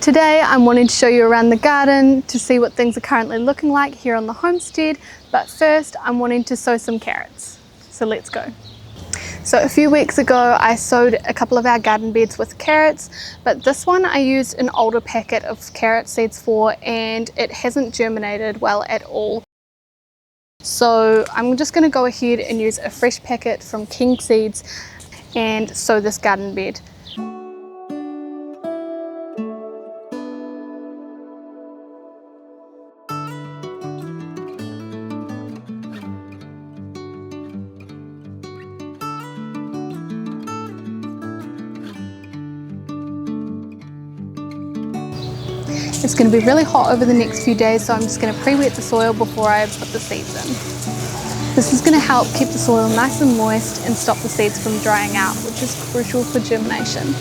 Today I'm wanting to show you around the garden to see what things are currently looking like here on the homestead, but first I'm wanting to sow some carrots. So let's go. So a few weeks ago I sowed a couple of our garden beds with carrots, but this one I used an older packet of carrot seeds for and it hasn't germinated well at all. So I'm just going to go ahead and use a fresh packet from King Seeds and sow this garden bed. It's going to be really hot over the next few days, so I'm just going to pre-wet the soil before I put the seeds in. This is going to help keep the soil nice and moist and stop the seeds from drying out, which is crucial for germination.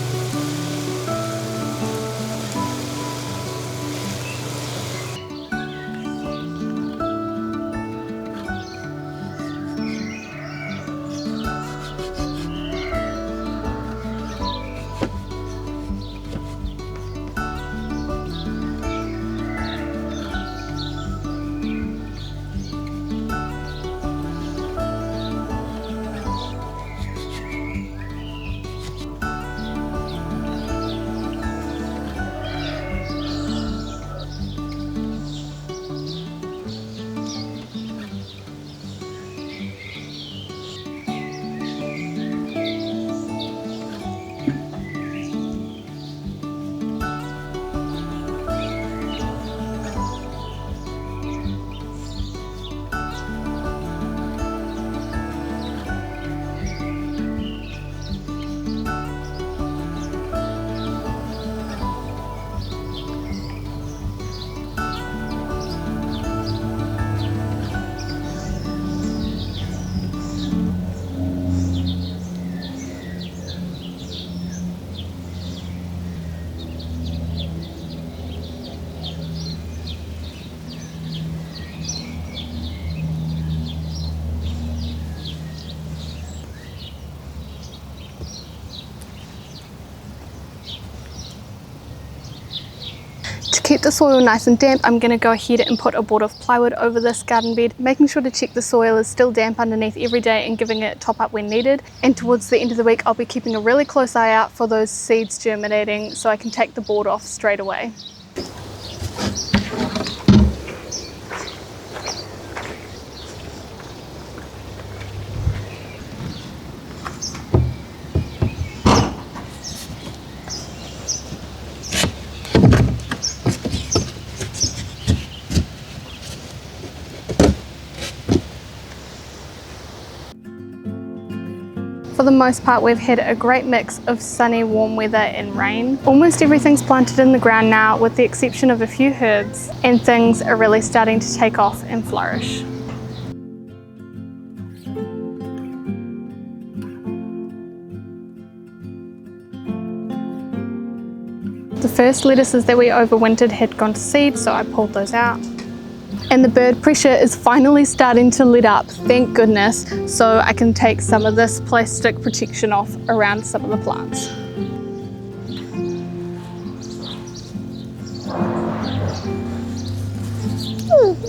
To keep the soil nice and damp, I'm going to go ahead and put a board of plywood over this garden bed, making sure to check the soil is still damp underneath every day and giving it a top up when needed. And towards the end of the week, I'll be keeping a really close eye out for those seeds germinating so I can take the board off straight away. For the most part, we've had a great mix of sunny, warm weather and rain. Almost everything's planted in the ground now, with the exception of a few herbs, and things are really starting to take off and flourish. The first lettuces that we overwintered had gone to seed, so I pulled those out. And the bird pressure is finally starting to let up, thank goodness, so I can take some of this plastic protection off around some of the plants.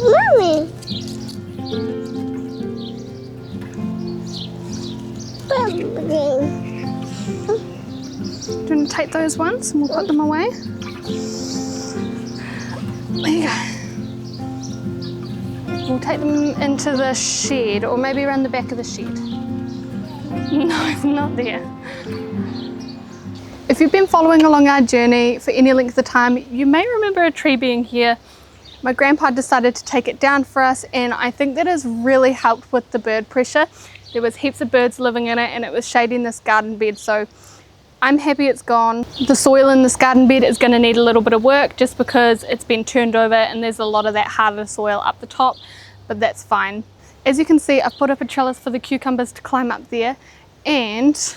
Mommy! Do you want to take those ones and we'll put them away? There you go. We'll take them into the shed, or maybe around the back of the shed. No, not there. If you've been following along our journey for any length of time, you may remember a tree being here. My grandpa decided to take it down for us, and I think that has really helped with the bird pressure. There was heaps of birds living in it, and it was shading this garden bed, so I'm happy it's gone. The soil in this garden bed is going to need a little bit of work just because it's been turned over and there's a lot of that harder soil up the top, but that's fine. As you can see, I've put up a trellis for the cucumbers to climb up there, and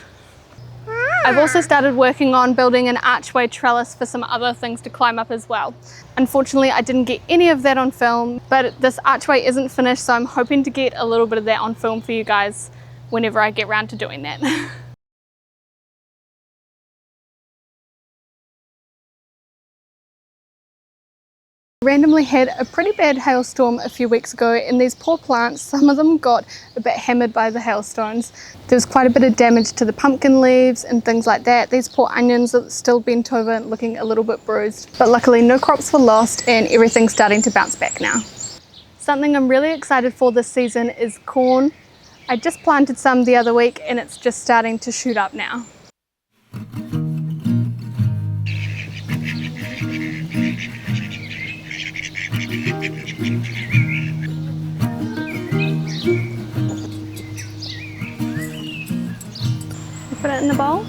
I've also started working on building an archway trellis for some other things to climb up as well. Unfortunately, I didn't get any of that on film, but this archway isn't finished, so I'm hoping to get a little bit of that on film for you guys whenever I get around to doing that. randomly had a pretty bad hailstorm a few weeks ago, and these poor plants, some of them got a bit hammered by the hailstones. There was quite a bit of damage to the pumpkin leaves and things like that. These poor onions are still bent over and looking a little bit bruised. But luckily no crops were lost and everything's starting to bounce back now. Something I'm really excited for this season is corn. I just planted some the other week and it's just starting to shoot up now. Put it in the bowl.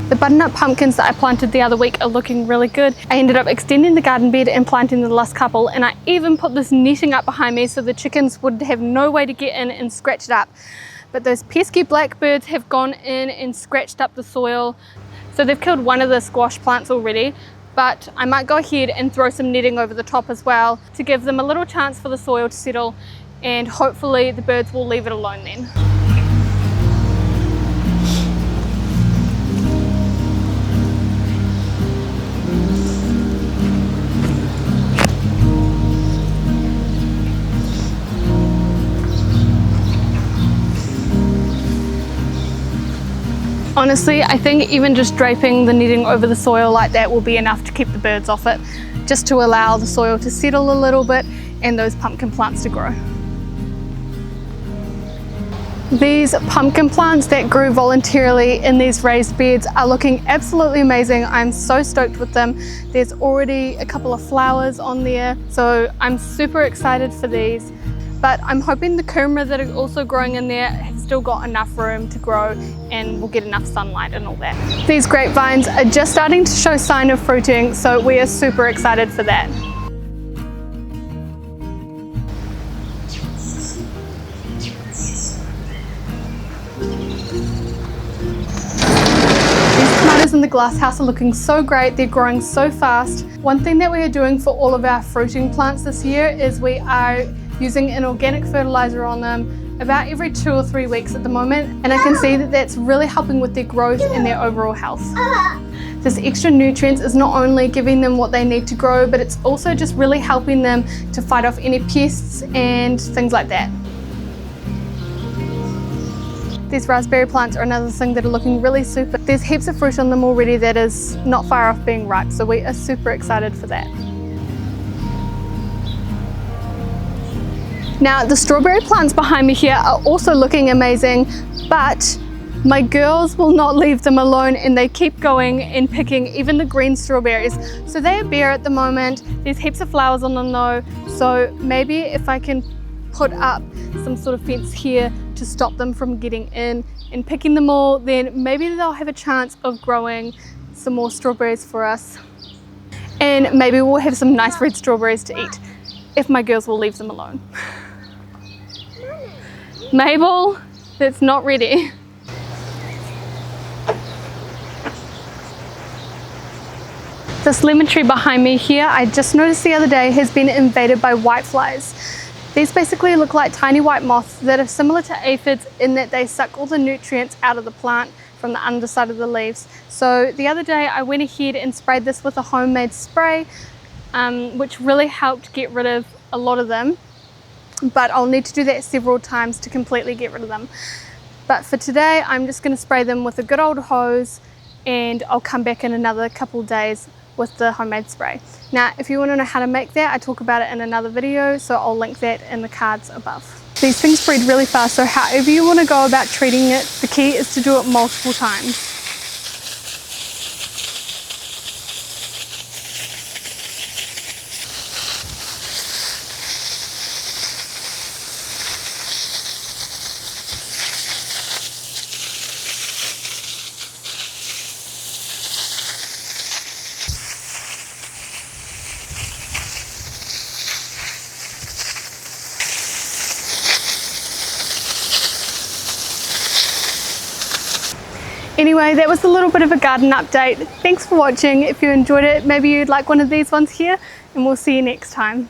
The butternut pumpkins that I planted the other week are looking really good. I ended up extending the garden bed and planting the last couple, and I even put this netting up behind me so the chickens would have no way to get in and scratch it up. But those pesky blackbirds have gone in and scratched up the soil. So they've killed one of the squash plants already, but I might go ahead and throw some netting over the top as well to give them a little chance for the soil to settle, and hopefully the birds will leave it alone then. Honestly, I think even just draping the netting over the soil like that will be enough to keep the birds off it, just to allow the soil to settle a little bit and those pumpkin plants to grow. These pumpkin plants that grew voluntarily in these raised beds are looking absolutely amazing. I'm so stoked with them. There's already a couple of flowers on there, so I'm super excited for these. But I'm hoping the kumara that are also growing in there have still got enough room to grow and will get enough sunlight and all that. These grapevines are just starting to show sign of fruiting, so we are super excited for that. These tomatoes in the glass house are looking so great, they're growing so fast. One thing that we are doing for all of our fruiting plants this year is we are using an organic fertilizer on them about every 2 or 3 weeks at the moment, and I can see that that's really helping with their growth and their overall health. This extra nutrients is not only giving them what they need to grow, but it's also just really helping them to fight off any pests and things like that. These raspberry plants are another thing that are looking really super. There's heaps of fruit on them already that is not far off being ripe, so we are super excited for that. Now the strawberry plants behind me here are also looking amazing, but my girls will not leave them alone and they keep going and picking even the green strawberries. So they are bare at the moment. There's heaps of flowers on them though, so maybe if I can put up some sort of fence here to stop them from getting in and picking them all, then maybe they'll have a chance of growing some more strawberries for us. And maybe we'll have some nice red strawberries to eat if my girls will leave them alone. Mabel, that's not ready. This lemon tree behind me here, I just noticed the other day, has been invaded by whiteflies. These basically look like tiny white moths that are similar to aphids in that they suck all the nutrients out of the plant from the underside of the leaves. So the other day I went ahead and sprayed this with a homemade spray, which really helped get rid of a lot of them. But I'll need to do that several times to completely get rid of them. But for today, I'm just going to spray them with a good old hose, and I'll come back in another couple days with the homemade spray. Now, if you want to know how to make that, I talk about it in another video, so I'll link that in the cards above. These things breed really fast, so however you want to go about treating it, the key is to do it multiple times. Anyway, that was a little bit of a garden update. Thanks for watching. If you enjoyed it, maybe you'd like one of these ones here, and we'll see you next time.